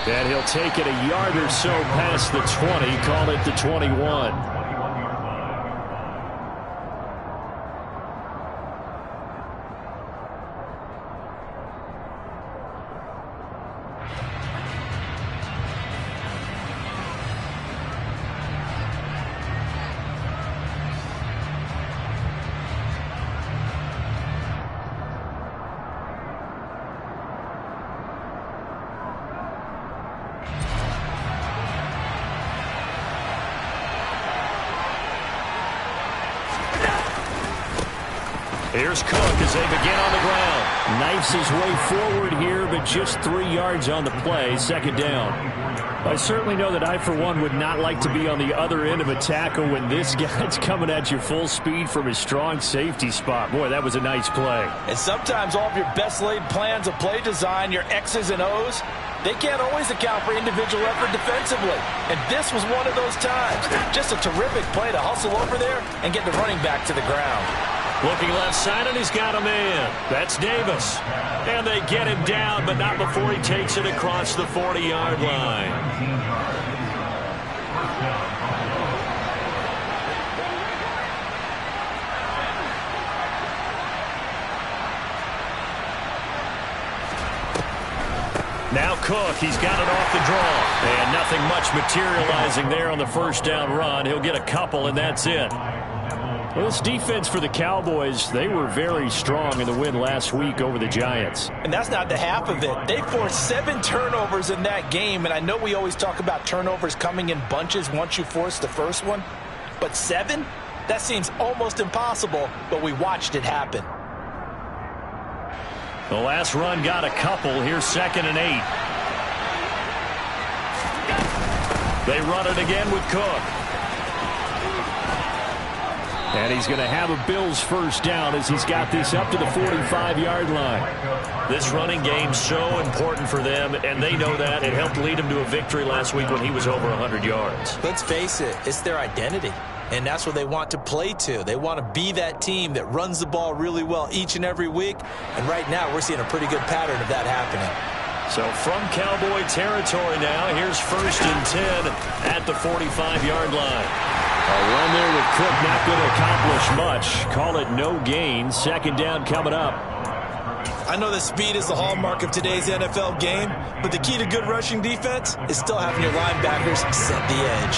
And he'll take it a yard or so past the 20, call it the 21. Here's Cook as they begin on the ground. Knifes his way forward here, but just 3 yards on the play. Second down. I certainly know that I, for one, would not like to be on the other end of a tackle when this guy's coming at you full speed from his strong safety spot. Boy, that was a nice play. And sometimes all of your best laid plans of play design, your X's and O's, they can't always account for individual effort defensively. And this was one of those times. Just a terrific play to hustle over there and get the running back to the ground. Looking left side, and he's got a man. That's Davis. And they get him down, but not before he takes it across the 40-yard line. Now Cook, he's got it off the draw. And nothing much materializing there on the first down run. He'll get a couple, and that's it. Well, this defense for the Cowboys, they were very strong in the win last week over the Giants. And that's not the half of it. They forced 7 turnovers in that game, and I know we always talk about turnovers coming in bunches once you force the first one, but 7? That seems almost impossible, but we watched it happen. The last run got a couple. Here's 2nd and 8. They run it again with Cook. And he's going to have a Bills first down as he's got this up to the 45-yard line. This running game's so important for them, and they know that. It helped lead him to a victory last week when he was over 100 yards. Let's face it, it's their identity. And that's what they want to play to. They want to be that team that runs the ball really well each and every week. And right now, we're seeing a pretty good pattern of that happening. So from Cowboy territory now, here's 1st and 10 at the 45-yard line. A run there with Cook not going to accomplish much. Call it no gain. 2nd down coming up. I know that speed is the hallmark of today's NFL game, but the key to good rushing defense is still having your linebackers set the edge.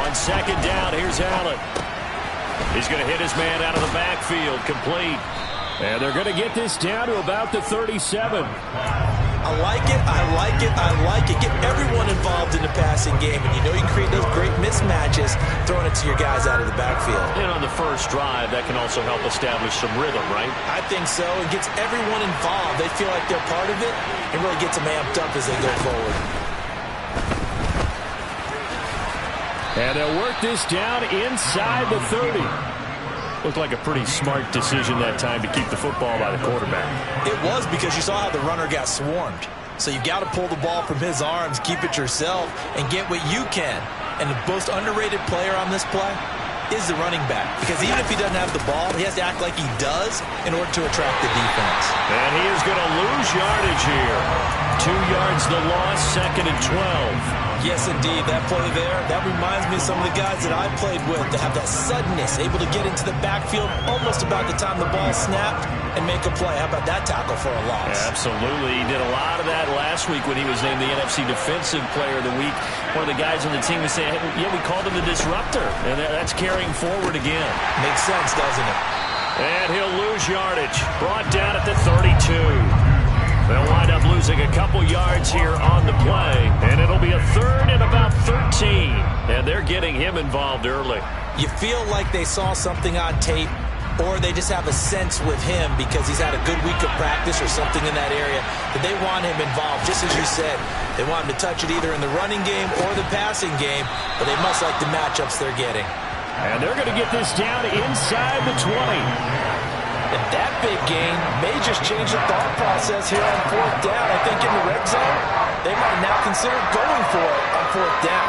On 2nd down, here's Allen. He's going to hit his man out of the backfield, complete. And they're going to get this down to about the 37. I like it, I like it, I like it. Get everyone involved in the passing game, and you know you can create those great mismatches throwing it to your guys out of the backfield. And on the first drive, that can also help establish some rhythm, right? I think so. It gets everyone involved. They feel like they're part of it, and really gets them amped up as they go forward. And they'll work this down inside the 30. Looked like a pretty smart decision that time to keep the football by the quarterback. It was, because you saw how the runner got swarmed. So you got to pull the ball from his arms, keep it yourself, and get what you can. And the most underrated player on this play is the running back. Because even if he doesn't have the ball, he has to act like he does in order to attract the defense. And he is going to lose yardage here. 2 yards the loss, 2nd and 12. Yes, indeed. That play there, that reminds me of some of the guys that I played with that have that suddenness, able to get into the backfield almost about the time the ball snapped and make a play. How about that tackle for a loss? Yeah, absolutely. He did a lot of that last week when he was named the NFC Defensive Player of the Week. One of the guys on the team was saying, hey, yeah, we called him the disruptor. And that's carrying forward again. Makes sense, doesn't it? And he'll lose yardage. Brought down at the 32. They'll wind up losing a couple yards here on the play, and it'll be a 3rd and about 13. And they're getting him involved early. You feel like they saw something on tape, or they just have a sense with him because he's had a good week of practice or something in that area that they want him involved. Just as you said, they want him to touch it either in the running game or the passing game, but they must like the matchups they're getting. And they're going to get this down inside the 20. And that big gain may just change the thought process here on 4th down. I think in the red zone, they might now consider going for it on 4th down.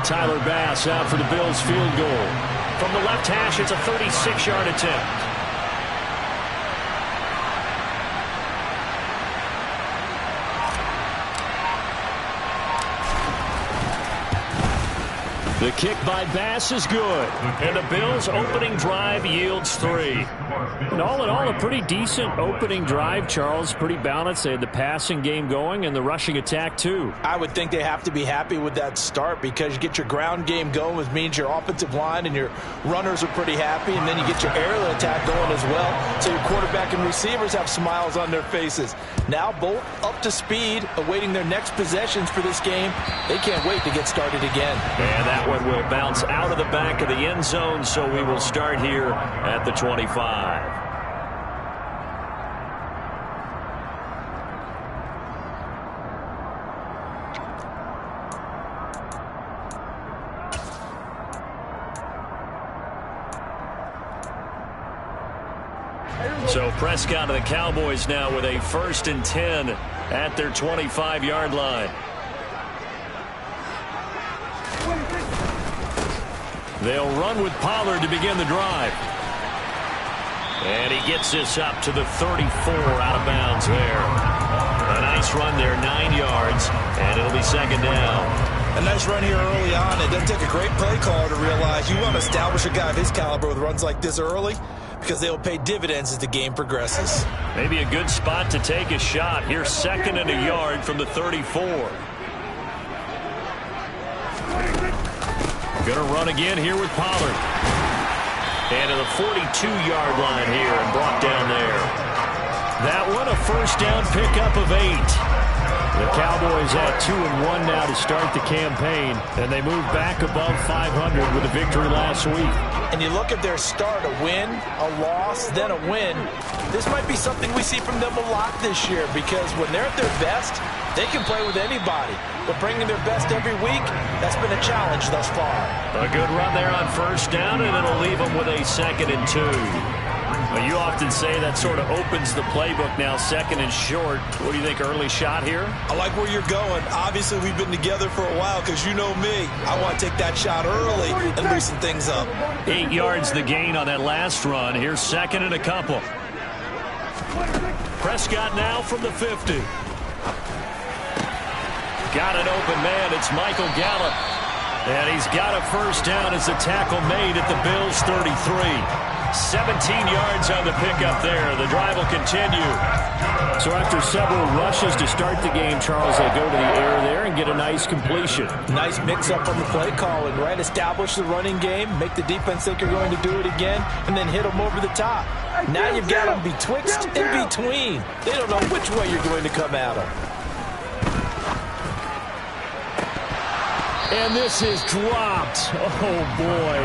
Tyler Bass out for the Bills field goal. From the left hash, it's a 36-yard attempt. The kick by Bass is good. And the Bills' opening drive yields 3. And all in all, a pretty decent opening drive, Charles. Pretty balanced. They had the passing game going and the rushing attack, too. I would think they have to be happy with that start because you get your ground game going, which means your offensive line and your runners are pretty happy, and then you get your aerial attack going as well. So your quarterback and receivers have smiles on their faces. Now both up to speed, awaiting their next possessions for this game. They can't wait to get started again. And that one will bounce out of the back of the end zone, so we will start here at the 25. So Prescott and the Cowboys now with a 1st and 10 at their 25-yard line. They'll run with Pollard to begin the drive. And he gets this up to the 34, out of bounds there. A nice run there, 9 yards, and it'll be 2nd down. A nice run here early on. It doesn't take a great play caller to realize you want to establish a guy of his caliber with runs like this early because they'll pay dividends as the game progresses. Maybe a good spot to take a shot. Here's 2nd and a yard from the 34. Going to run again here with Pollard. And to the 42-yard line here and brought down there. That one, a 1st down pickup of 8. The Cowboys at 2-1 now to start the campaign, and they move back above 500 with a victory last week. And you look at their start, a win, a loss, then a win. This might be something we see from them a lot this year because when they're at their best, they can play with anybody. But bringing their best every week, that's been a challenge thus far. A good run there on 1st down, and it'll leave them with a 2nd and 2. Well, you often say that sort of opens the playbook now, 2nd and short. What do you think, early shot here? I like where you're going. Obviously, we've been together for a while because you know me. I want to take that shot early and loosen things up. 8 yards the gain on that last run. Here's 2nd and a couple. Prescott now from the 50. Got an open man. It's Michael Gallup. And he's got a 1st down as the tackle made at the Bills' 33. 17 yards on the pickup there. The drive will continue. So after several rushes to start the game, Charles, they go to the air there and get a nice completion. Nice mix-up on the play calling, right? Establish the running game, make the defense think you're going to do it again, and then hit them over the top. Now you've got them betwixt and between. They don't know which way you're going to come at them. And this is dropped. Oh, boy.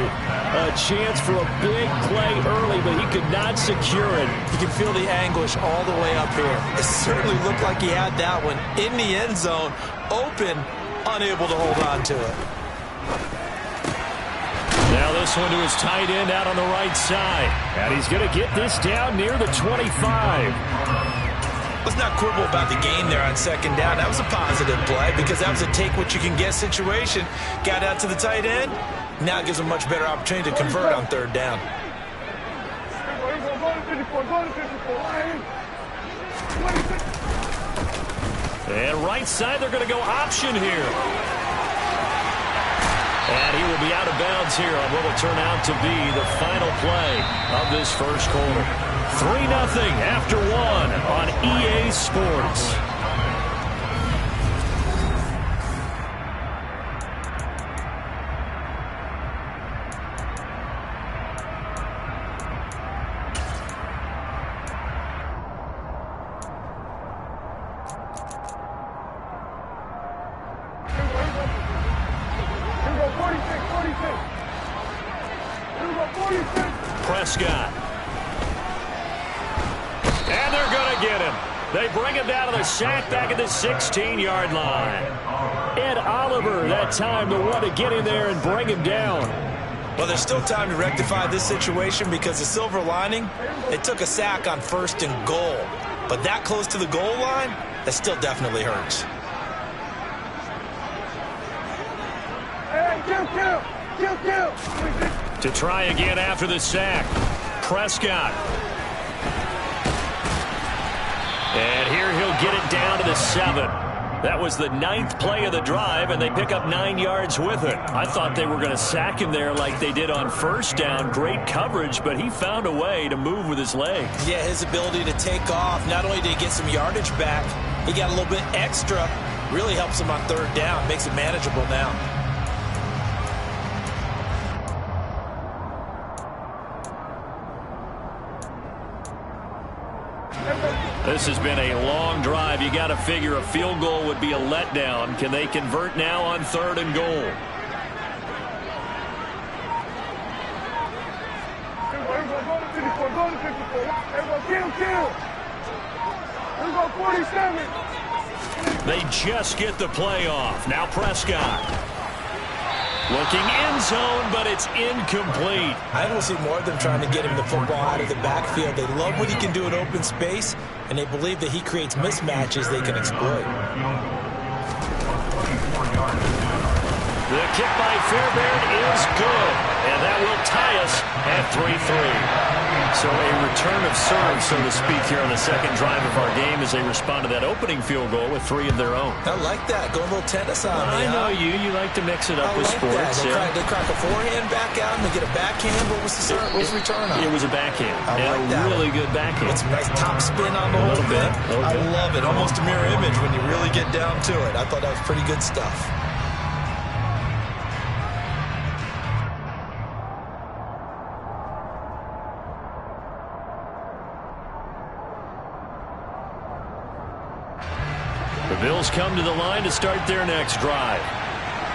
A chance for a big play early, but he could not secure it. You can feel the anguish all the way up here. It certainly looked like he had that one in the end zone, open, unable to hold on to it. Now this one to his tight end out on the right side. And he's going to get this down near the 25. Let's not quibble about the gain there on 2nd down. That was a positive play because that was a take-what-you-can-get situation. Got out to the tight end. Now it gives a much better opportunity to convert on 3rd down. And right side, they're going to go option here. And he will be out of bounds here on what will turn out to be the final play of this 1st quarter. 3-0 after 1 on EA Sports. Prescott. And they're going to get him. They bring him down to the sack back at the 16-yard line. Ed Oliver, that time, the one to get him there and bring him down. Well, there's still time to rectify this situation because the silver lining, they took a sack on 1st and goal. But that close to the goal line, that still definitely hurts. To try again after the sack. Prescott. And here he'll get it down to the 7. That was the 9th play of the drive, and they pick up 9 yards with it. I thought they were going to sack him there like they did on first down. Great coverage, but he found a way to move with his legs. Yeah, his ability to take off. Not only did he get some yardage back, he got a little bit extra. Really helps him on third down. Makes it manageable now. This has been a long drive. You got to figure a field goal would be a letdown. Can they convert now on 3rd and goal? They just get the play off. Now Prescott. Looking end zone, but it's incomplete. I will see more of them trying to get him the football out of the backfield. They love what he can do in open space, and they believe that he creates mismatches they can exploit. The kick by Fairbairn is good, and that will tie us at 3-3. So a return of serve, so to speak, here on the second drive of our game as they respond to that opening field goal with 3 of their own. I like that. Go a little tennis on me. I know you. You like to mix it up with sports. They crack a forehand back out and they get a backhand. What was the return on? It was a backhand. I like that. Really good backhand. With some nice top spin on the whole thing. I love it. Almost a mirror image when you really get down to it. I thought that was pretty good stuff. The Bills come to the line to start their next drive.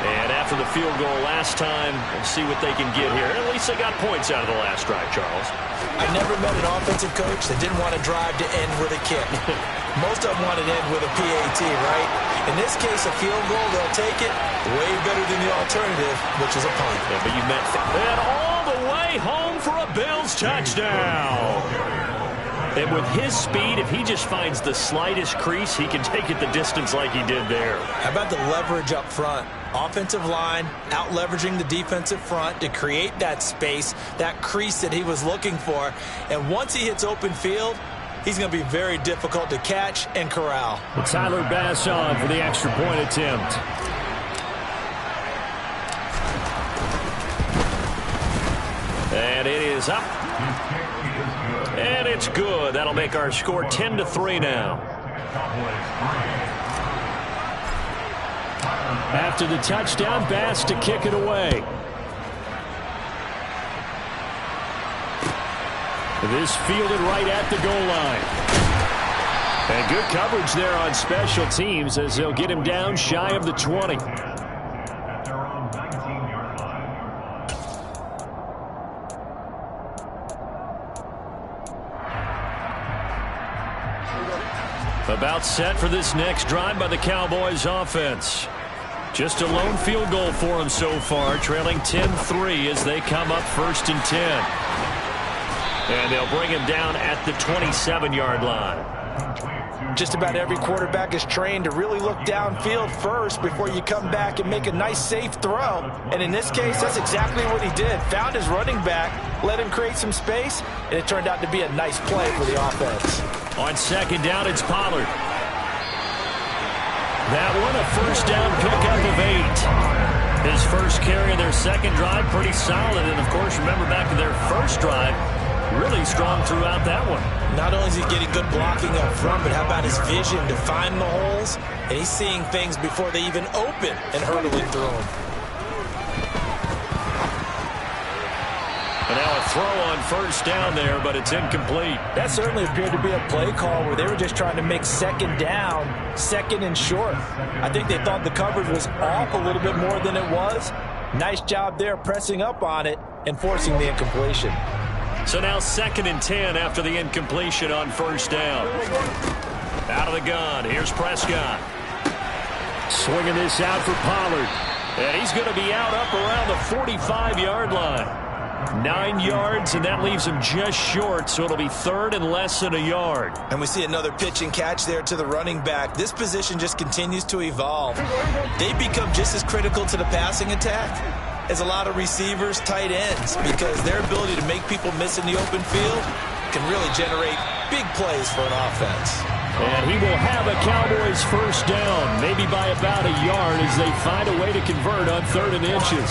And after the field goal last time, we'll see what they can get here. At least they got points out of the last drive, Charles. I never met an offensive coach that didn't want to drive to end with a kick. Most of them want to end with a PAT, right? In this case, a field goal, they'll take it way better than the alternative, which is a punt. Yeah, but you meant and all the way home for a Bills touchdown. And with his speed, if he just finds the slightest crease, he can take it the distance like he did there. How about the leverage up front? Offensive line out leveraging the defensive front to create that space, that crease that he was looking for. And once he hits open field, he's going to be very difficult to catch and corral. Well, Tyler Bass on for the extra point attempt. And it is up. And it's good. That'll make our score 10-3 now. After the touchdown, Bass to kick it away. This fielded right at the goal line. And good coverage there on special teams as they'll get him down shy of the 20. About set for this next drive by the Cowboys offense. Just a lone field goal for them so far, trailing 10-3 as they come up 1st and 10. And they'll bring him down at the 27-yard line. Just about every quarterback is trained to really look downfield first before you come back and make a nice, safe throw. And in this case, that's exactly what he did. Found his running back, let him create some space, and it turned out to be a nice play for the offense. On 2nd down, it's Pollard. That one, a 1st down pickup of 8. His first carry of their second drive, pretty solid. And, of course, remember back to their first drive, really strong throughout that one. Not only is he getting good blocking up front, but how about his vision to find the holes? And he's seeing things before they even open and hurdling through them. And now a throw on 1st down there, but it's incomplete. That certainly appeared to be a play call where they were just trying to make 2nd down, 2nd and short. I think they thought the coverage was off a little bit more than it was. Nice job there pressing up on it and forcing the incompletion. So now 2nd and 10 after the incompletion on 1st down. Out of the gun, here's Prescott. Swinging this out for Pollard. And he's going to be out up around the 45-yard line. 9 yards, and that leaves him just short, so it'll be third and less than a yard. And we see another pitch and catch there to the running back. This position just continues to evolve. They become just as critical to the passing attack as a lot of receivers, tight ends, because their ability to make people miss in the open field can really generate big plays for an offense. And he will have a Cowboys first down, maybe by about a yard, as they find a way to convert on 3rd and inches.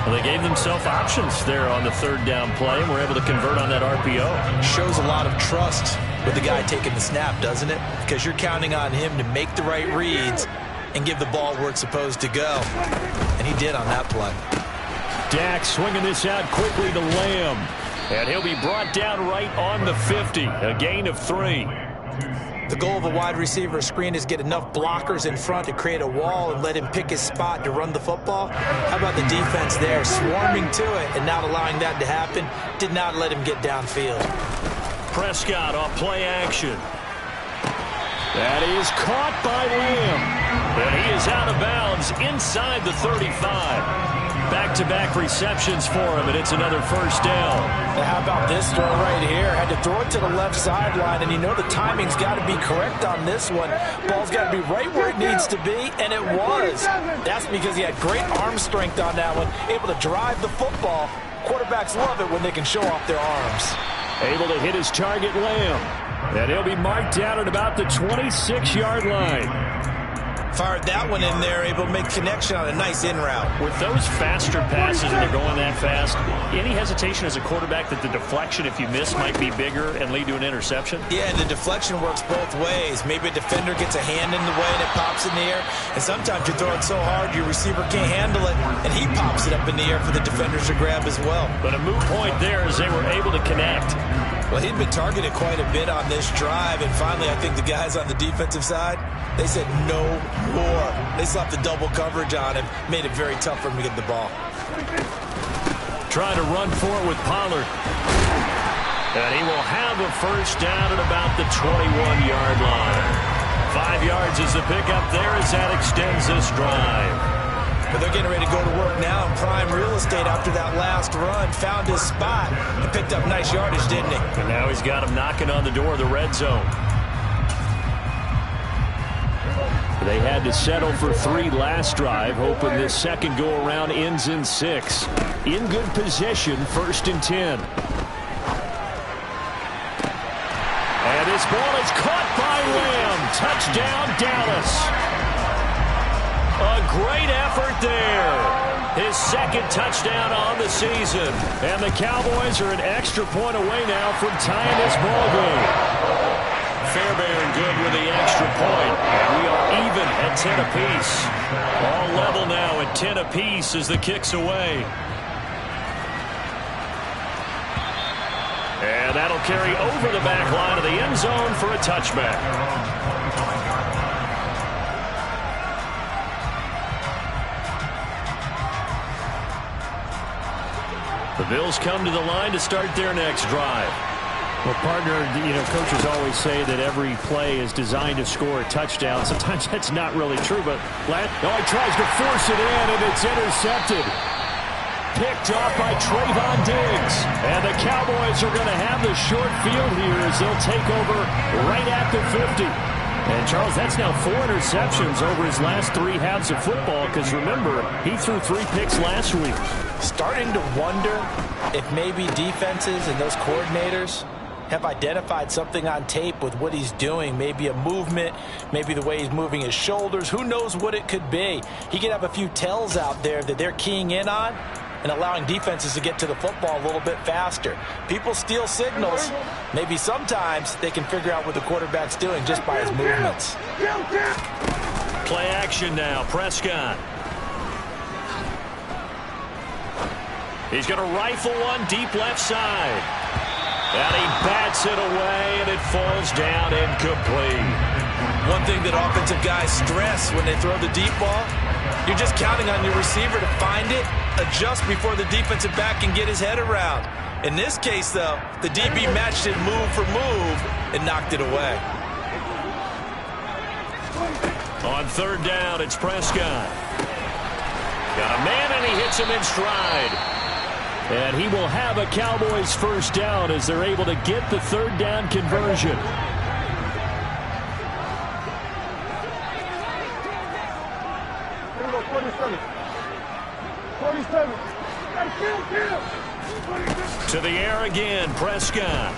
Well, they gave themselves options there on the 3rd down play, and were able to convert on that RPO. Shows a lot of trust with the guy taking the snap, doesn't it? Because you're counting on him to make the right reads and give the ball where it's supposed to go. And he did on that play. Dak swinging this out quickly to Lamb. And he'll be brought down right on the 50, a gain of 3. The goal of a wide receiver screen is get enough blockers in front to create a wall and let him pick his spot to run the football. How about the defense there, swarming to it and not allowing that to happen? Did not let him get downfield. Prescott off play action. That is caught by Lamb. And he is out of bounds inside the 35. Back-to-back receptions for him, and it's another first down. Now how about this throw right here? Had to throw it to the left sideline, and you know the timing's got to be correct on this one. Ball's got to be right where it needs to be, and it was. That's because he had great arm strength on that one, able to drive the football. Quarterbacks love it when they can show off their arms. Able to hit his target, Lamb. And he'll be marked down at about the 26-yard line. Fired that one in there, able to make connection on a nice in route. With those faster passes and they're going that fast, any hesitation as a quarterback that the deflection, if you miss, might be bigger and lead to an interception? Yeah, and the deflection works both ways. Maybe a defender gets a hand in the way and it pops in the air. And sometimes you throw it so hard your receiver can't handle it, and he pops it up in the air for the defenders to grab as well. But a moot point there as they were able to connect. Well, he'd been targeted quite a bit on this drive, and finally I think the guys on the defensive side, they said no more. They slapped the double coverage on him, made it very tough for him to get the ball. Trying to run for it with Pollard. And he will have a first down at about the 21-yard line. 5 yards is the pickup there as that extends this drive. But they're getting ready to go to work now in prime real estate after that last run. Found his spot and picked up nice yardage, didn't he? And now he's got him knocking on the door of the red zone. They had to settle for 3 last drive, hoping this second go-around ends in 6. In good position, 1st and 10. And this ball is caught by Lamb. Touchdown, Dallas. A great effort there. His second touchdown on the season. And the Cowboys are an extra point away now from tying this ball game. Fairbairn good with the extra point. And we are even at 10 apiece. All level now at 10 apiece as the kick's away. And that'll carry over the back line of the end zone for a touchback. The Bills come to the line to start their next drive. Well, partner, coaches always say that every play is designed to score a touchdown. Sometimes that's not really true, but he tries to force it in, and it's intercepted. Picked off by Trayvon Diggs. And the Cowboys are going to have the short field here as they'll take over right at the 50. And, Charles, that's now 4 interceptions over his last 3 halves of football because, remember, he threw 3 picks last week. Starting to wonder if maybe defenses and those coordinators have identified something on tape with what he's doing. Maybe a movement, maybe the way he's moving his shoulders. Who knows what it could be? He could have a few tells out there that they're keying in on and allowing defenses to get to the football a little bit faster. People steal signals. Maybe sometimes they can figure out what the quarterback's doing just by his movements. Play action now, Prescott. He's going to rifle one deep left side. And he bats it away, and it falls down incomplete. One thing that offensive guys stress when they throw the deep ball, you're just counting on your receiver to find it, adjust before the defensive back can get his head around. In this case, though, the DB matched it move for move and knocked it away. On 3rd down, it's Prescott. Got a man, and he hits him in stride. And he will have a Cowboys first down as they're able to get the third down conversion. To the air again, Prescott.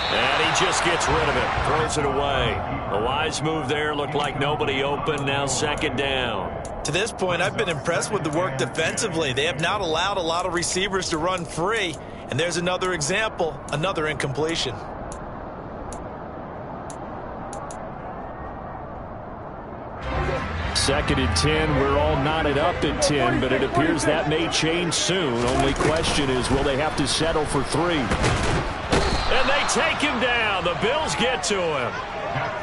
And he just gets rid of it, throws it away. A wise move there, looked like nobody open, now second down. To this point, I've been impressed with the work defensively. They have not allowed a lot of receivers to run free. And there's another example, another incompletion. Second and 10, we're all knotted up at 10, but it appears that may change soon. Only question is, will they have to settle for 3? And they take him down. The Bills get to him.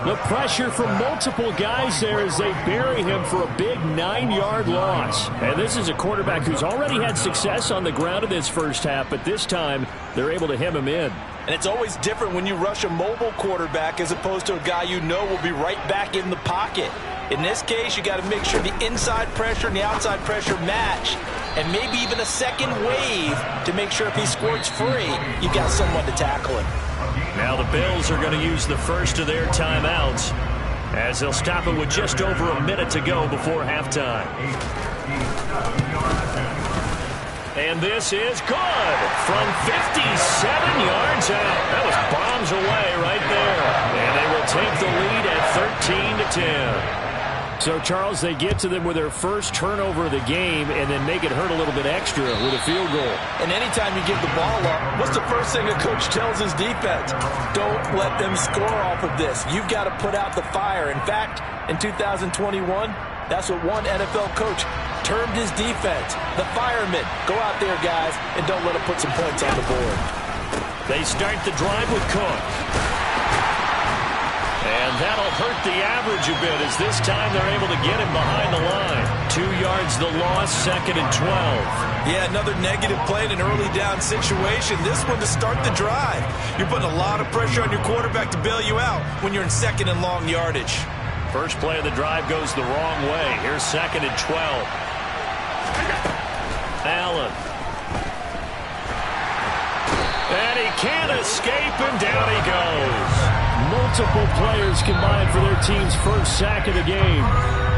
The pressure from multiple guys there as they bury him for a big 9-yard loss. And this is a quarterback who's already had success on the ground in this first half, but this time they're able to hem him in. And it's always different when you rush a mobile quarterback as opposed to a guy you know will be right back in the pocket. In this case, you got to make sure the inside pressure and the outside pressure match, and maybe even a second wave to make sure if he squirts free, you got someone to tackle him. Now the Bills are going to use the first of their timeouts as they'll stop it with just over a minute to go before halftime. And this is good from 57 yards out. That was bombs away right there. And they will take the lead at 13-10. So, Charles, they get to them with their first turnover of the game and then make it hurt a little bit extra with a field goal. And anytime you give the ball up, what's the first thing a coach tells his defense? Don't let them score off of this. You've got to put out the fire. In fact, in 2021, that's what one NFL coach termed his defense, the firemen. Go out there, guys, and don't let them put some points on the board. They start the drive with Cook. And that'll hurt the average a bit as this time they're able to get him behind the line. 2 yards the loss, second and 12. Yeah, another negative play in an early down situation. This one to start the drive. You're putting a lot of pressure on your quarterback to bail you out when you're in second and long yardage. First play of the drive goes the wrong way. Here's second and 12. Allen. And he can't escape, and down he goes. Multiple players combined for their team's first sack of the game.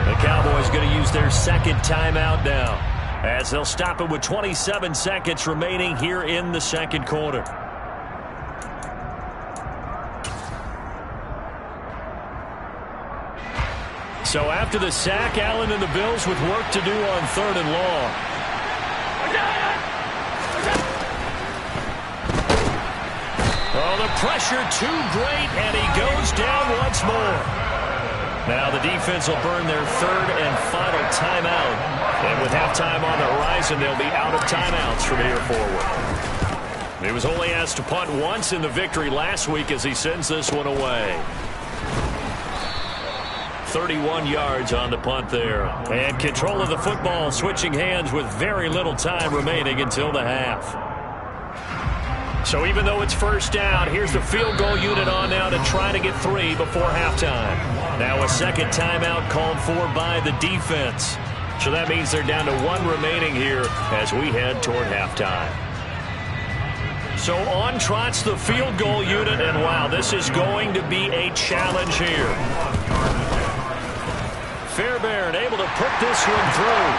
The Cowboys going to use their second timeout now as they'll stop it with 27 seconds remaining here in the second quarter. So after the sack, Allen and the Bills with work to do on third and long. Oh, the pressure too great, and he goes down once more. Now the defense will burn their third and final timeout. And with halftime on the horizon, they'll be out of timeouts from here forward. He was only asked to punt once in the victory last week as he sends this one away. 31 yards on the punt there. And control of the football switching hands with very little time remaining until the half. So even though it's first down, here's the field goal unit on now to try to get 3 before halftime. Now a second timeout called for by the defense. So that means they're down to 1 remaining here as we head toward halftime. So on trots the field goal unit, and wow, this is going to be a challenge here. Fairbairn able to put this one through.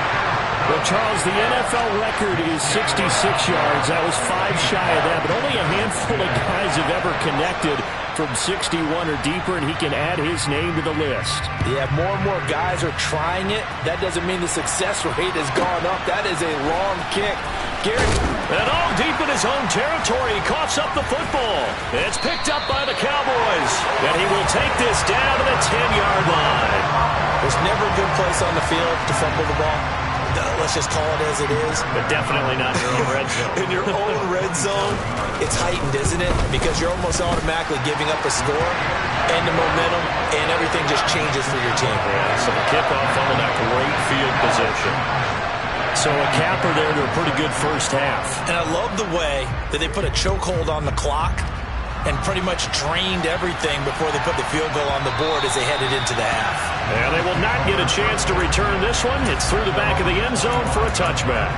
Well, Charles, the NFL record is 66 yards. That was 5 shy of that, but only a handful of guys have ever connected from 61 or deeper, and he can add his name to the list. Yeah, more and more guys are trying it. That doesn't mean the success rate has gone up. That is a long kick. And all deep in his own territory, he coughs up the football. It's picked up by the Cowboys, and he will take this down to the 10-yard line. There's never a good place on the field to fumble the ball. Let's just call it as it is. But definitely not in your own red zone. In your own red zone, it's heightened, isn't it? Because you're almost automatically giving up a score and the momentum, and everything just changes for your team. Yeah, so the kickoff funneled that great field position. So a capper there to a pretty good first half. And I love the way that they put a chokehold on the clock. and pretty much drained everything before they put the field goal on the board as they headed into the half. And they will not get a chance to return this one. It's through the back of the end zone for a touchback.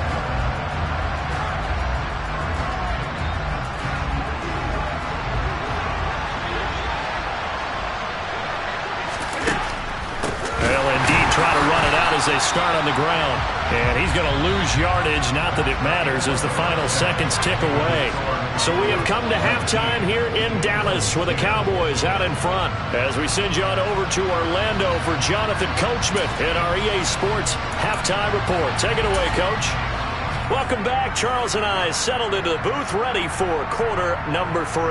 Try to run it out as they start on the ground. And he's going to lose yardage. Not that it matters as the final seconds tick away. So we have come to halftime here in Dallas with the Cowboys out in front. As we send you on over to Orlando for Jonathan Coachman in our EA Sports Halftime Report. Take it away, Coach. Welcome back. Charles and I settled into the booth ready for quarter number 3.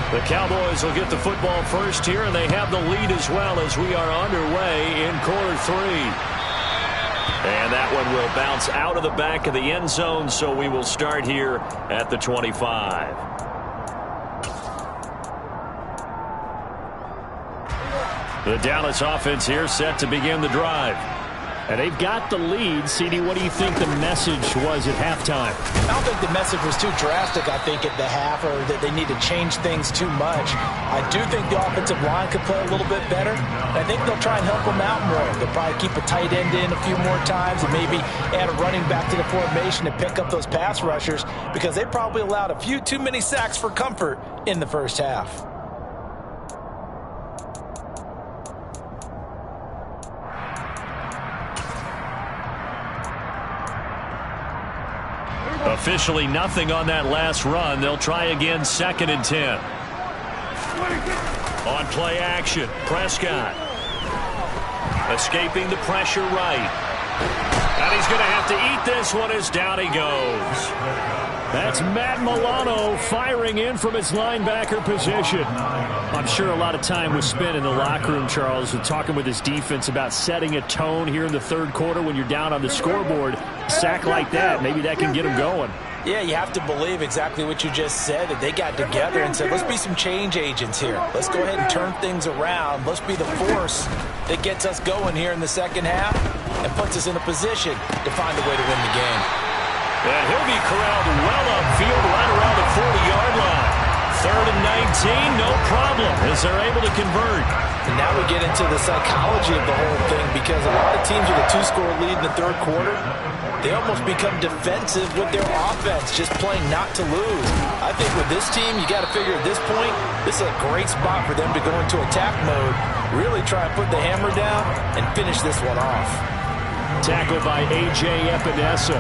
The Cowboys will get the football first here, and they have the lead as well as we are underway in quarter 3. And that one will bounce out of the back of the end zone, so we will start here at the 25. The Dallas offense here set to begin the drive. And they've got the lead. CD, what do you think the message was at halftime? I don't think the message was too drastic, I think, at the half, or that they need to change things too much. I do think the offensive line could play a little bit better. I think they'll try and help them out more. They'll probably keep a tight end in a few more times and maybe add a running back to the formation and pick up those pass rushers because they probably allowed a few too many sacks for comfort in the first half. Officially nothing on that last run. They'll try again, 2nd and 10. On play action, Prescott. Escaping the pressure right. And he's going to have to eat this one as down he goes. That's Matt Milano firing in from his linebacker position. I'm sure a lot of time was spent in the locker room, Charles, and talking with his defense about setting a tone here in the third quarter when you're down on the scoreboard. A sack like that, maybe that can get him going. Yeah, you have to believe exactly what you just said, that they got together and said, let's be some change agents here. Let's go ahead and turn things around. Let's be the force that gets us going here in the second half and puts us in a position to find a way to win the game. And he'll be corralled well upfield right around the 40-yard line. 3rd and 19, no problem, as they're able to convert. And now we get into the psychology of the whole thing because a lot of teams with a 2-score lead in the third quarter, they almost become defensive with their offense, just playing not to lose. I think with this team, you got to figure at this point, this is a great spot for them to go into attack mode, really try and put the hammer down and finish this one off. Tackled by A.J. Epinesa.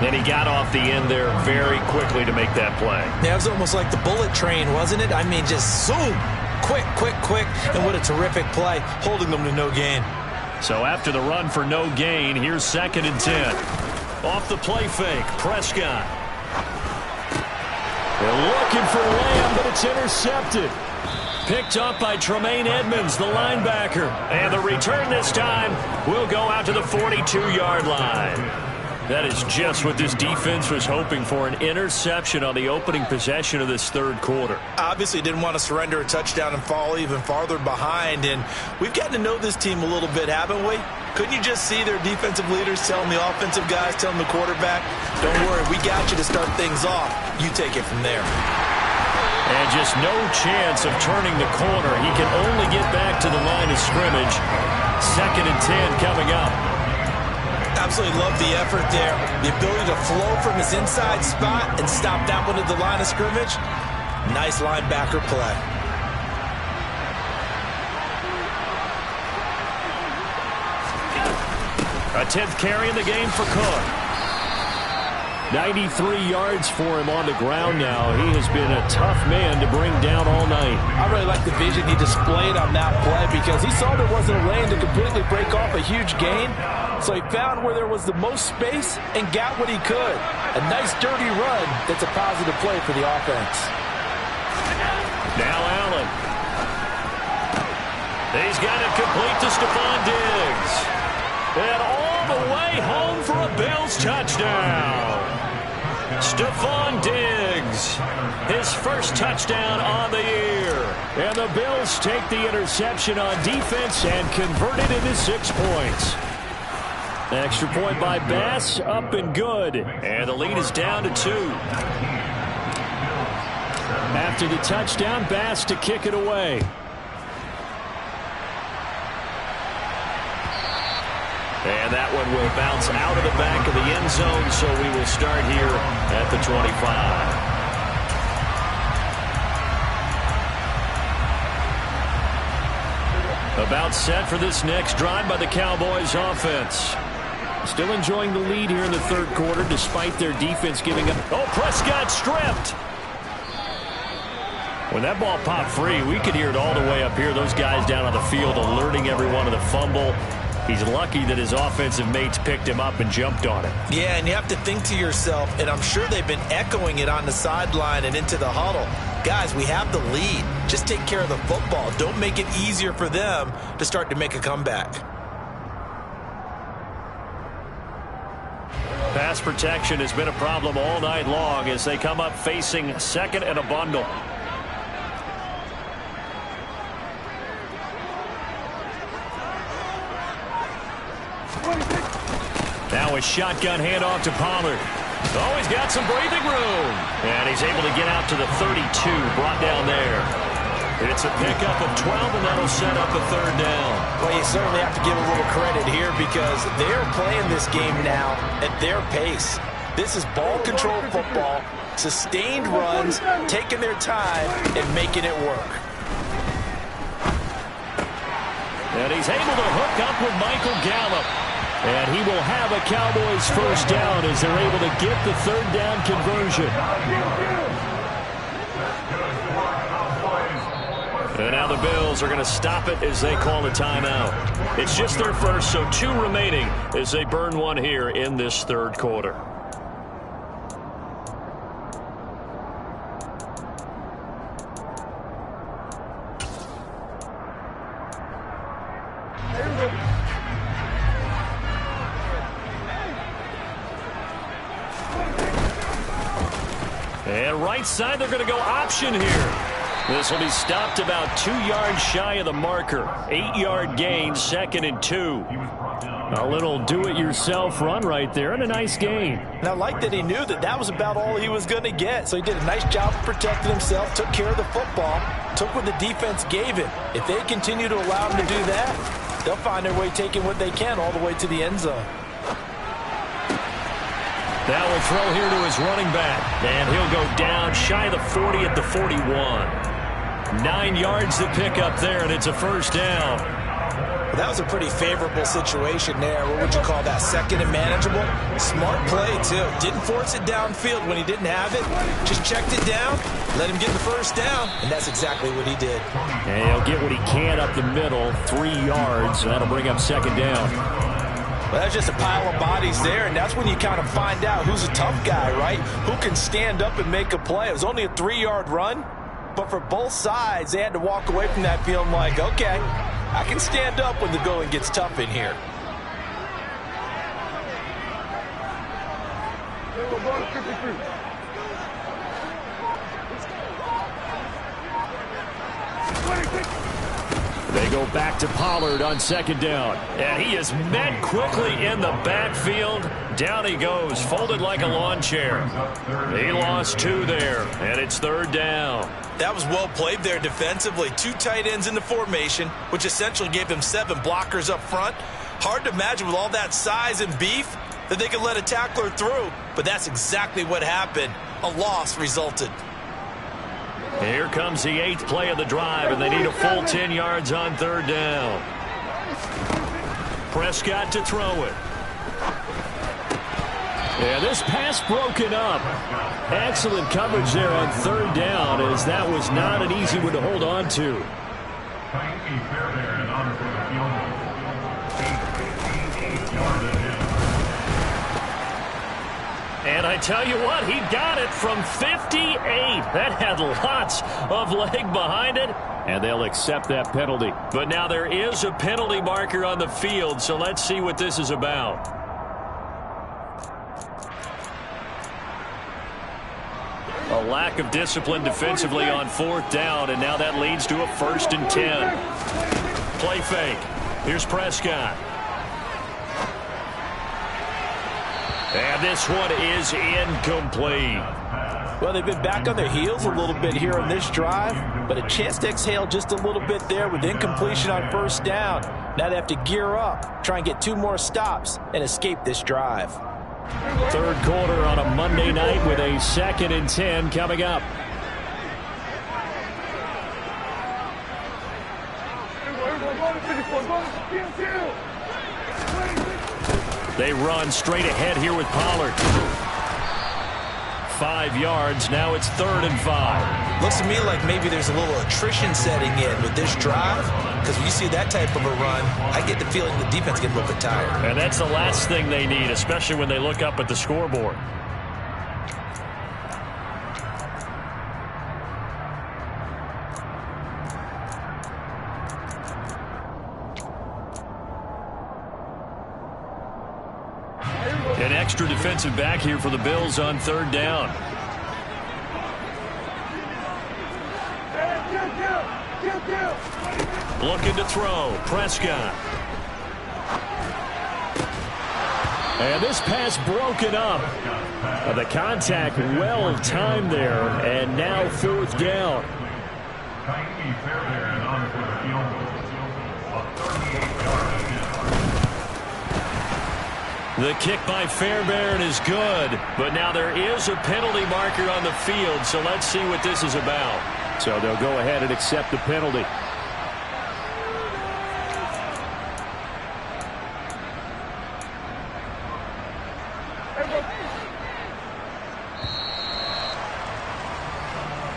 And he got off the end there very quickly to make that play. Yeah, it was almost like the bullet train, wasn't it? I mean, just zoom. Quick, quick, quick. And what a terrific play, holding them to no gain. So after the run for no gain, here's 2nd and 10. Off the play fake, Prescott. They're looking for Lamb, but it's intercepted. Picked up by Tremaine Edmonds, the linebacker. And the return this time will go out to the 42-yard line. That is just what this defense was hoping for, an interception on the opening possession of this third quarter. Obviously didn't want to surrender a touchdown and fall even farther behind, and we've gotten to know this team a little bit, haven't we? Couldn't you just see their defensive leaders telling the offensive guys, telling the quarterback, don't worry, we got you to start things off. You take it from there. And just no chance of turning the corner. He can only get back to the line of scrimmage. 2nd and 10 coming up. Absolutely love the effort there. The ability to flow from his inside spot and stop that one at the line of scrimmage. Nice linebacker play. A 10th carry in the game for Cook. 93 yards for him on the ground now. He has been a tough man to bring down all night. I really like the vision he displayed on that play because he saw there wasn't a lane to completely break off a huge gain. So he found where there was the most space and got what he could. A nice dirty run that's a positive play for the offense. Now Allen. He's got it complete to Stephon Diggs. And all the way home for a Bills touchdown. Stephon Diggs, his first touchdown on the year. And the Bills take the interception on defense and convert it into 6 points. Extra point by Bass, up and good. And the lead is down to 2. After the touchdown, Bass to kick it away. And that one will bounce out of the back of the end zone, so we will start here at the 25. About set for this next drive by the Cowboys offense. Still enjoying the lead here in the third quarter despite their defense giving up. Oh, Prescott stripped. When that ball popped free, we could hear it all the way up here. Those guys down on the field alerting everyone of the fumble. He's lucky that his offensive mates picked him up and jumped on it. Yeah, and you have to think to yourself, and I'm sure they've been echoing it on the sideline and into the huddle. Guys, we have the lead. Just take care of the football. Don't make it easier for them to start to make a comeback. Pass protection has been a problem all night long as they come up facing second and a bundle. Now a shotgun handoff to Pollard. Oh, he's got some breathing room. And he's able to get out to the 32, brought down there. It's a pickup of 12, and that'll set up a third down. Well, you certainly have to give a little credit here because they're playing this game now at their pace. This is ball control football, sustained runs, taking their time, and making it work. And he's able to hook up with Michael Gallup. And he will have a Cowboys first down as they're able to get the third down conversion. And now the Bills are going to stop it as they call a timeout. It's just their first, so 2 remaining as they burn one here in this third quarter. And right side, they're going to go option here. This will be stopped about 2 yards shy of the marker. 8-yard gain, 2nd and 2. A little do-it-yourself run right there, and a nice gain. And I like that he knew that that was about all he was going to get. So he did a nice job of protecting himself, took care of the football, took what the defense gave him. If they continue to allow him to do that, they'll find their way taking what they can all the way to the end zone. That will throw here to his running back. And he'll go down shy of the 40 at the 41. 9 yards to pick up there, and it's a first down. Well, that was a pretty favorable situation there. What would you call that? Second and manageable? Smart play, too. Didn't force it downfield when he didn't have it. Just checked it down, let him get the first down, and that's exactly what he did. And he'll get what he can up the middle, 3 yards. That'll bring up second down. Well, that's just a pile of bodies there, and that's when you kind of find out who's a tough guy, right? Who can stand up and make a play. It was only a 3-yard run, but for both sides, they had to walk away from that feeling like, okay, I can stand up when the going gets tough in here. They go back to Pollard on second down. And he is met quickly in the backfield. Down he goes, folded like a lawn chair. He lost 2 there, and it's third down. That was well played there defensively. 2 tight ends in the formation, which essentially gave them 7 blockers up front. Hard to imagine with all that size and beef that they could let a tackler through, but that's exactly what happened. A loss resulted. Here comes the 8th play of the drive, and they need a full 10 yards on third down. Prescott to throw it. Yeah, this pass broken up. Excellent coverage there on third down, as that was not an easy one to hold on to. And I tell you what, he got it from 58. That had lots of leg behind it. And they'll accept that penalty. But now there is a penalty marker on the field, so let's see what this is about. A lack of discipline defensively on fourth down, and now that leads to a 1st and 10. Play fake. Here's Prescott. And this one is incomplete. Well, they've been back on their heels a little bit here on this drive, but a chance to exhale just a little bit there with incompletion on first down. Now they have to gear up, try and get 2 more stops, and escape this drive. Third quarter on a Monday night with a 2nd and 10 coming up. They run straight ahead here with Pollard. 5 yards. Now it's 3rd and 5. Looks to me like maybe there's a little attrition setting in with this drive, because when you see that type of a run, I get the feeling the defense gets a little bit tired. And that's the last thing they need, especially when they look up at the scoreboard. An extra defensive back here for the Bills on 3rd down. Looking to throw. Prescott. And this pass broken up. The contact well timed there. And now 4th down. The kick by Fairbairn is good, but now there is a penalty marker on the field, so let's see what this is about. So they'll go ahead and accept the penalty.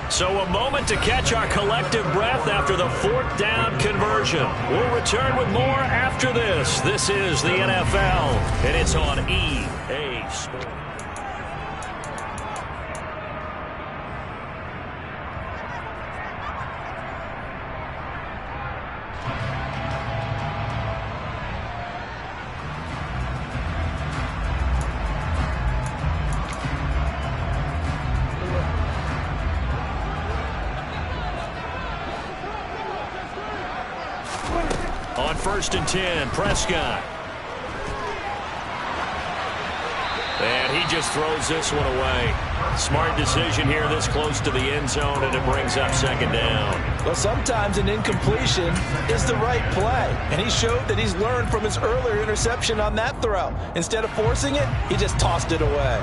So a moment to catch our collective breath after the 4th down conversion. We'll return with more after this. This is the NFL, and it's on EA Sports. On 1st and 10, Prescott. And he just throws this one away. Smart decision here this close to the end zone, and it brings up 2nd down. Well, sometimes an incompletion is the right play, and he showed that he's learned from his earlier interception on that throw. Instead of forcing it, he just tossed it away.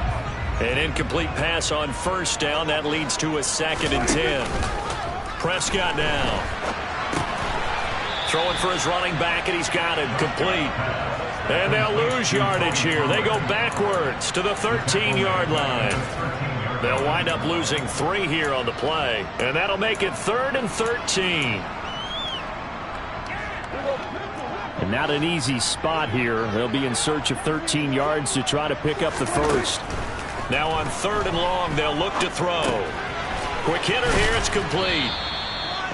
An incomplete pass on 1st down. That leads to a 2nd and 10. Prescott now. Throwing for his running back, and he's got it complete. And they'll lose yardage here. They go backwards to the 13-yard line. They'll wind up losing 3 here on the play, and that'll make it 3rd and 13. And not an easy spot here. They'll be in search of 13 yards to try to pick up the first. Now on 3rd and long, they'll look to throw. Quick hitter here, it's complete.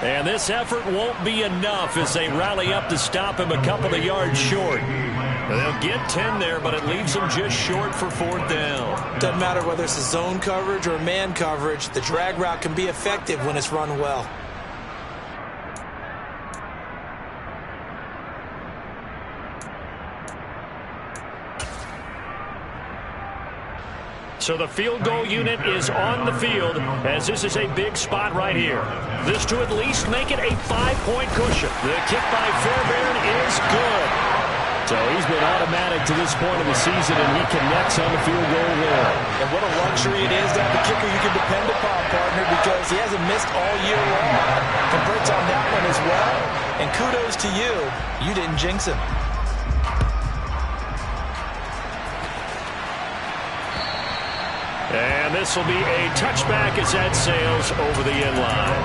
And this effort won't be enough as they rally up to stop him a couple of yards short. They'll get 10 there, but it leaves them just short for 4th down. Doesn't matter whether it's a zone coverage or man coverage, the drag route can be effective when it's run well. So the field goal unit is on the field as this is a big spot right here. This to at least make it a 5-point cushion. The kick by Fairbairn is good. So he's been automatic to this point of the season, and he connects on the field goal there. And what a luxury it is to have a kicker you can depend upon, partner, because he hasn't missed all year long. Converts on that one as well. And kudos to you. You didn't jinx him. And this will be a touchback as that sails over the end line.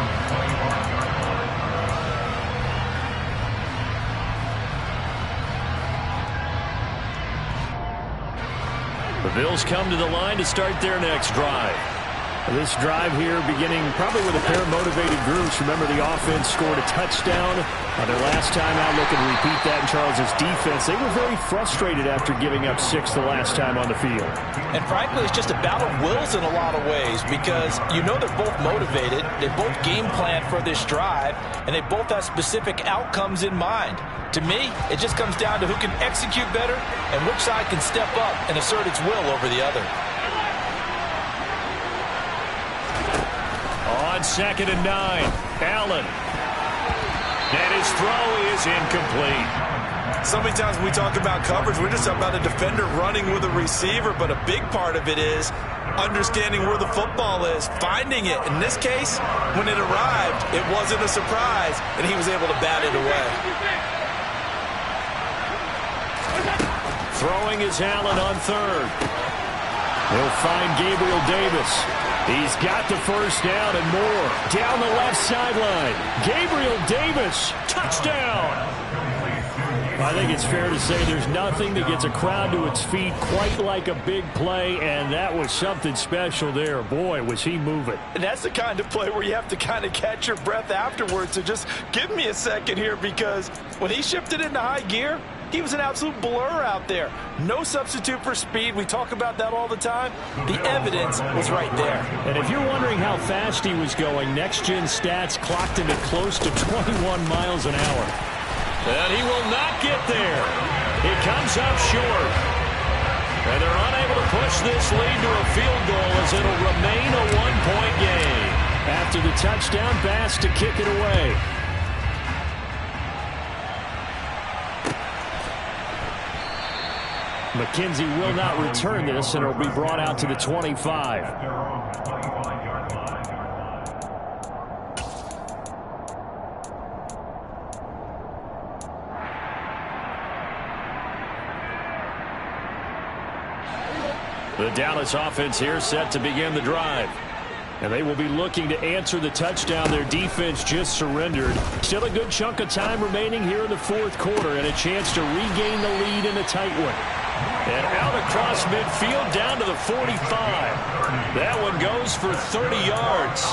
The Bills come to the line to start their next drive. This drive here beginning probably with a pair of motivated groups. Remember, the offense scored a touchdown their last time out. Looking to repeat that in Charles's defense. They were very frustrated after giving up 6 the last time on the field. And frankly, it's just a battle of wills in a lot of ways because you know they're both motivated. They both game plan for this drive, and they both have specific outcomes in mind. To me, it just comes down to who can execute better and which side can step up and assert its will over the other. On 2nd and 9, Allen. And his throw is incomplete. So many times when we talk about coverage, we're just about a defender running with a receiver, but a big part of it is understanding where the football is, finding it. In this case, when it arrived, it wasn't a surprise, and he was able to bat it away. Throwing is Allen on 3rd. He'll find Gabriel Davis. He's got the first down and more. Down the left sideline. Gabriel Davis, touchdown. I think it's fair to say there's nothing that gets a crowd to its feet quite like a big play, and that was something special there. Boy, was he moving. And that's the kind of play where you have to kind of catch your breath afterwards. So just give me a second here, because when he shifted into high gear, he was an absolute blur out there. No substitute for speed. We talk about that all the time. The evidence was right there. And if you're wondering how fast he was going, next-gen stats clocked him at close to 21 miles an hour. And he will not get there. He comes up short. And they're unable to push this lead to a field goal as it'll remain a one-point game. After the touchdown pass to kick it away. McKenzie will not return this, and it'll be brought out to the 25. The Dallas offense here set to begin the drive. And they will be looking to answer the touchdown their defense just surrendered. Still a good chunk of time remaining here in the 4th quarter, and a chance to regain the lead in a tight one. And out across midfield down to the 45. That one goes for 30 yards.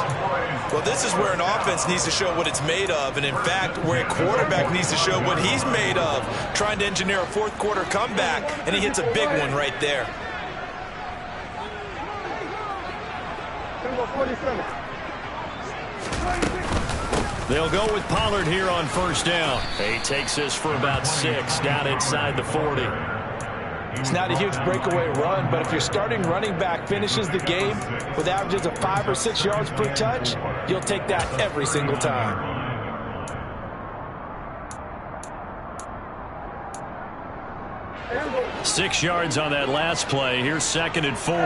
Well, this is where an offense needs to show what it's made of, and in fact, where a quarterback needs to show what he's made of, trying to engineer a 4th quarter comeback, and he hits a big one right there. They'll go with Pollard here on 1st down. He takes this for about 6 down inside the 40. It's not a huge breakaway run, but if your starting running back finishes the game with averages of 5 or 6 yards per touch, you'll take that every single time. Six yards on that last play. Here's 2nd and 4.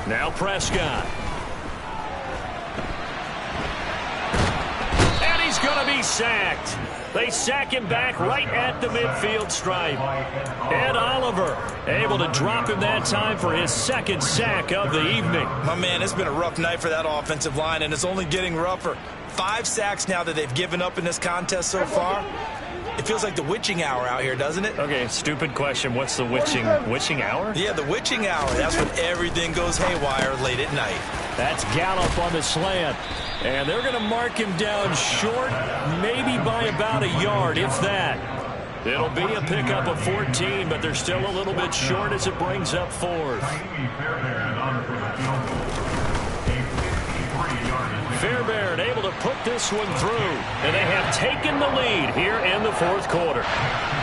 Now Prescott. And he's going to be sacked. They sack him back right at the midfield stripe. Ed Oliver able to drop him that time for his 2nd sack of the evening. My man, it's been a rough night for that offensive line, and it's only getting rougher. 5 sacks now that they've given up in this contest so far. It feels like the witching hour out here, doesn't it? Okay, stupid question. What's the witching hour? Yeah, the witching hour. That's when everything goes haywire late at night. That's Gallup on the slant. And they're going to mark him down short, maybe by about a yard, if that. It'll be a pickup of 14, but they're still a little bit short as it brings up 4th. Fairbairn able to put this one through, and they have taken the lead here in the 4th quarter.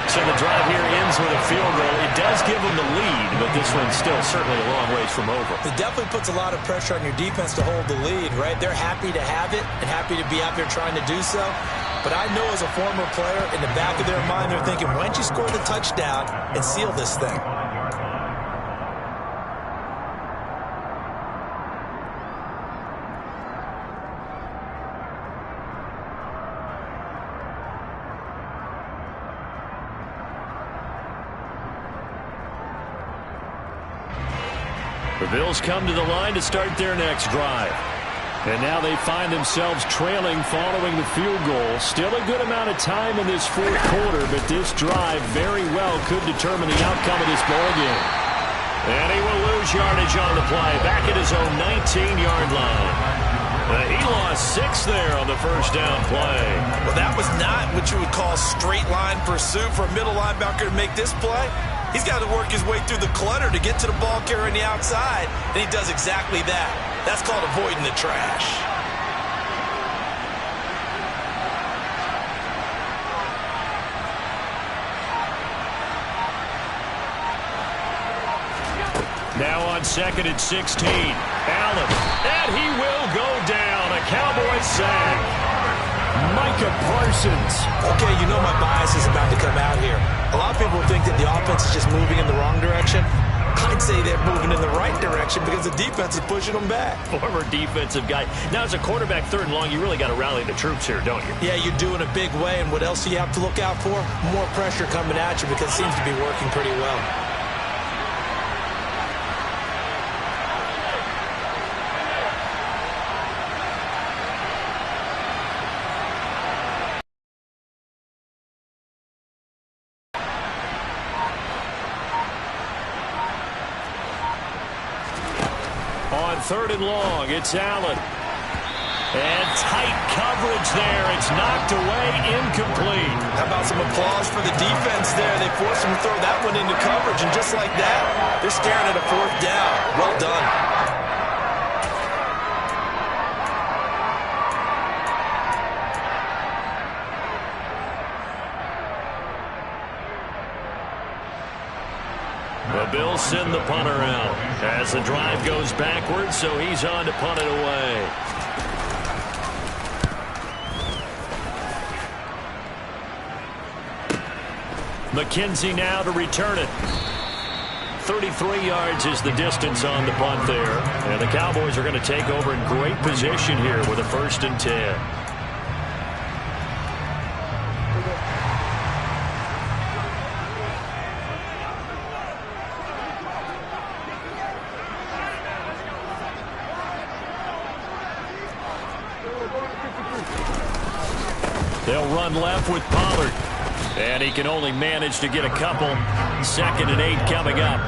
So the drive here ends with a field goal. It does give them the lead, but this one's still certainly a long ways from over. It definitely puts a lot of pressure on your defense to hold the lead, right? They're happy to have it and happy to be out there trying to do so. But I know as a former player, in the back of their mind, they're thinking, why don't you score the touchdown and seal this thing? The Bills come to the line to start their next drive. And now they find themselves trailing following the field goal. Still a good amount of time in this fourth quarter, but this drive very well could determine the outcome of this ballgame. And he will lose yardage on the play, back at his own 19-yard line. He lost 6 there on the first down play. Well, that was not what you would call straight line pursuit for a middle linebacker to make this play. He's got to work his way through the clutter to get to the ball carrier on the outside, and he does exactly that. That's called avoiding the trash. Now on 2nd and 16, Allen, and he will go down. A Cowboys sack. Micah Parsons. Okay, you know my bias is about to come out here. A lot of people think that the offense is just moving in the wrong direction. I'd say they're moving in the right direction because the defense is pushing them back. Former defensive guy. Now, as a quarterback, 3rd and long, you really got to rally the troops here, don't you? Yeah, you do in a big way, and what else do you have to look out for? More pressure coming at you because it seems to be working pretty well. On 3rd and long, it's Allen. And tight coverage there. It's knocked away, incomplete. How about some applause for the defense there? They forced him to throw that one into coverage, and just like that, they're staring at a 4th down. Well done. The Bills send the punter out as the drive goes backwards, so he's on to punt it away. McKenzie now to return it. 33 yards is the distance on the punt there. And the Cowboys are going to take over in great position here with a 1st and 10. They'll run left with Pollard. And he can only manage to get a couple. 2nd and 8 coming up.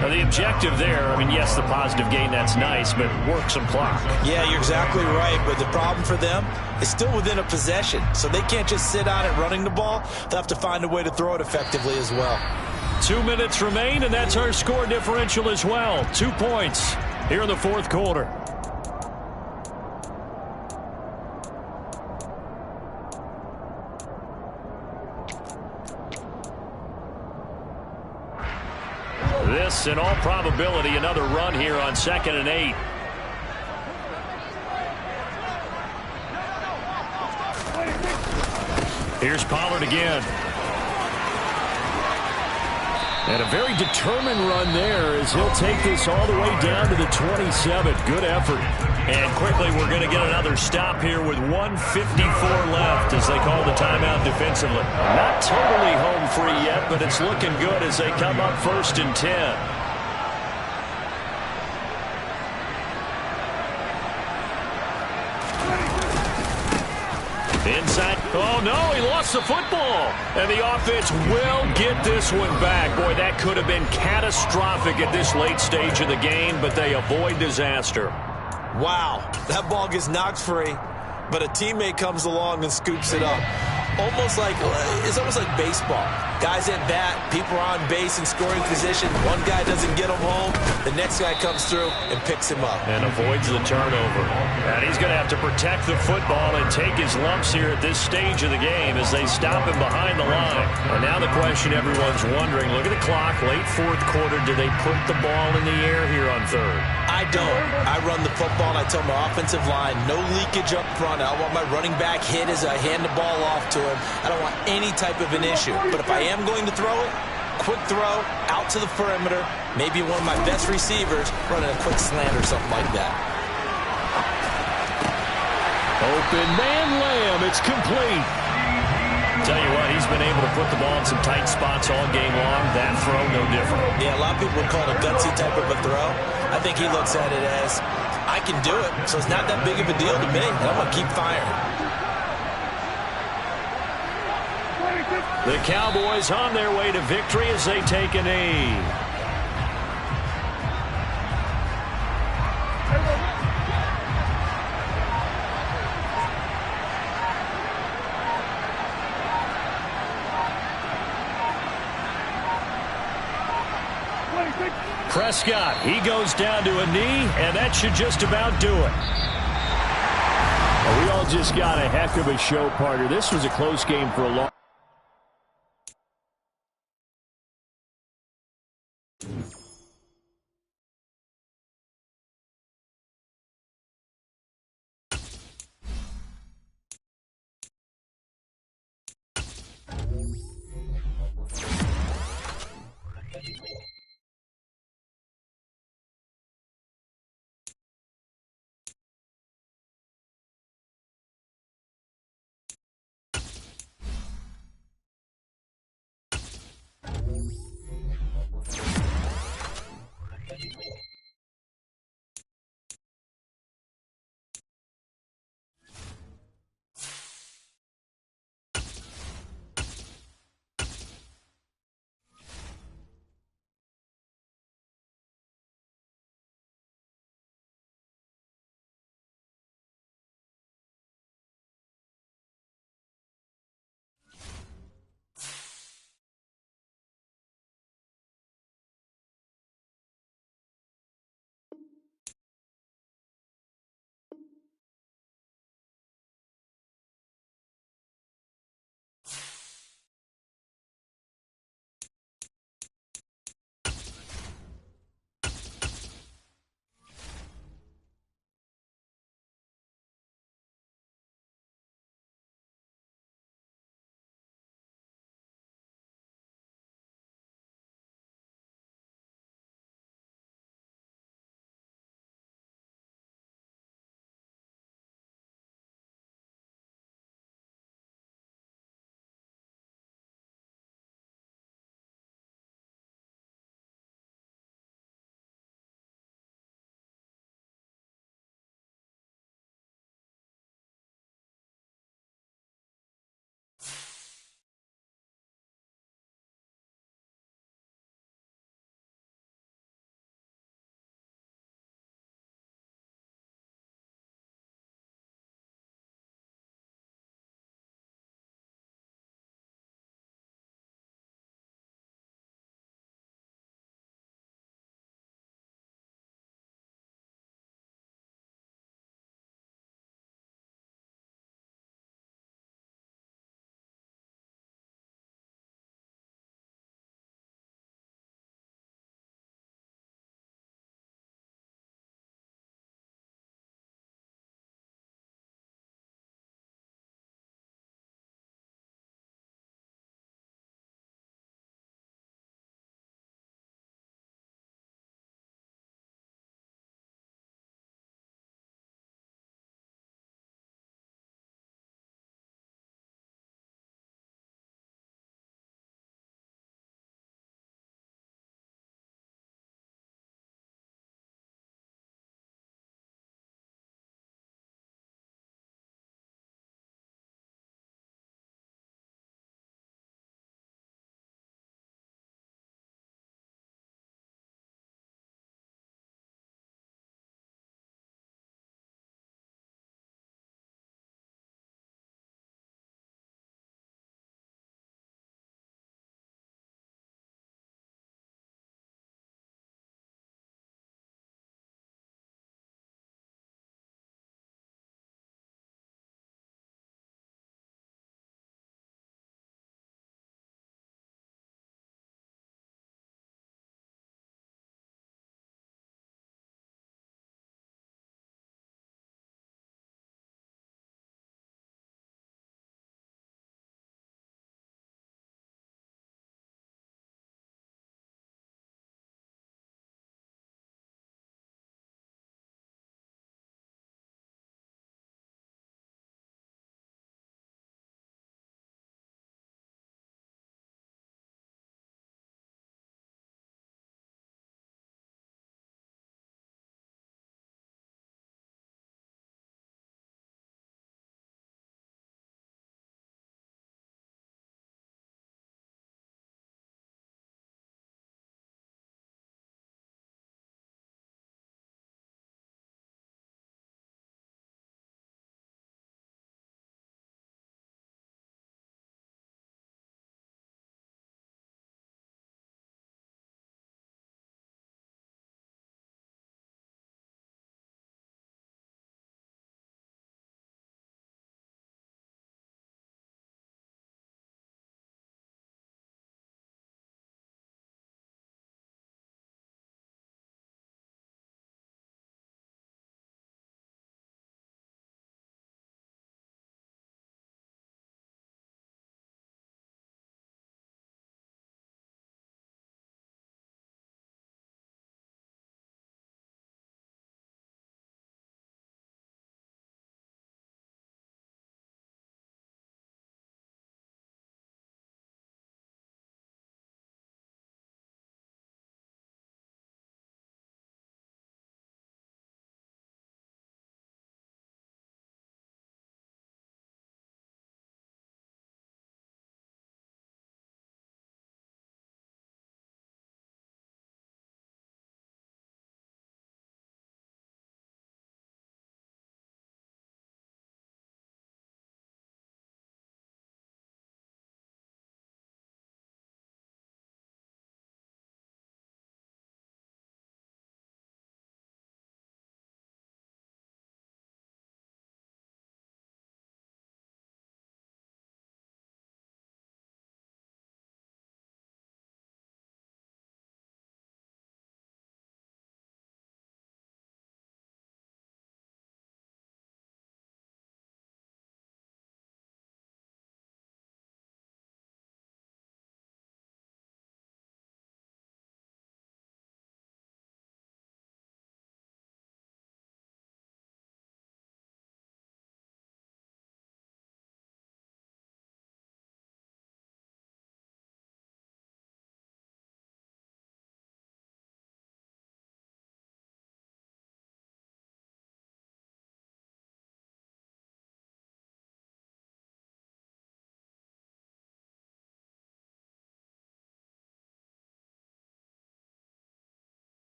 Now the objective there, I mean, yes, the positive gain, that's nice, but work some clock. Yeah, you're exactly right, but the problem for them is still within a possession. So they can't just sit on it running the ball. They'll have to find a way to throw it effectively as well. 2 minutes remain, and that's our score differential as well. 2 points here in the fourth quarter. This, in all probability, another run here on 2nd and 8. Here's Pollard again. And a very determined run there as he'll take this all the way down to the 27. Good effort. And quickly, we're going to get another stop here with 1:54 left as they call the timeout defensively. Not totally home free yet, but it's looking good as they come up 1st and 10. Inside. Oh, no, he lost the football. And the offense will get this one back. Boy, that could have been catastrophic at this late stage of the game, but they avoid disaster. Wow, that ball gets knocked free, but a teammate comes along and scoops it up. It's almost like baseball. Guys at bat, people are on base in scoring position. One guy doesn't get him home. The next guy comes through and picks him up. And avoids the turnover. And he's going to have to protect the football and take his lumps here at this stage of the game as they stop him behind the line. And now the question everyone's wondering, look at the clock, late fourth quarter. Do they put the ball in the air here on 3rd? I don't. I run the football and I tell my offensive line, no leakage up front. I don't want my running back hit as I hand the ball off to him. I don't want any type of an issue. But if I am going to throw it, quick throw, out to the perimeter, maybe one of my best receivers running a quick slant or something like that. Open man Lamb, it's complete. Tell you what, he's been able to put the ball in some tight spots all game long. That throw, no different. Yeah, a lot of people would call it a gutsy type of a throw. I think he looks at it as, I can do it, so it's not that big of a deal to me, and I'm going to keep firing. The Cowboys on their way to victory as they take a knee. Prescott, he goes down to a knee, and that should just about do it. Well, we all just got a heck of a show, partner. This was a close game for a long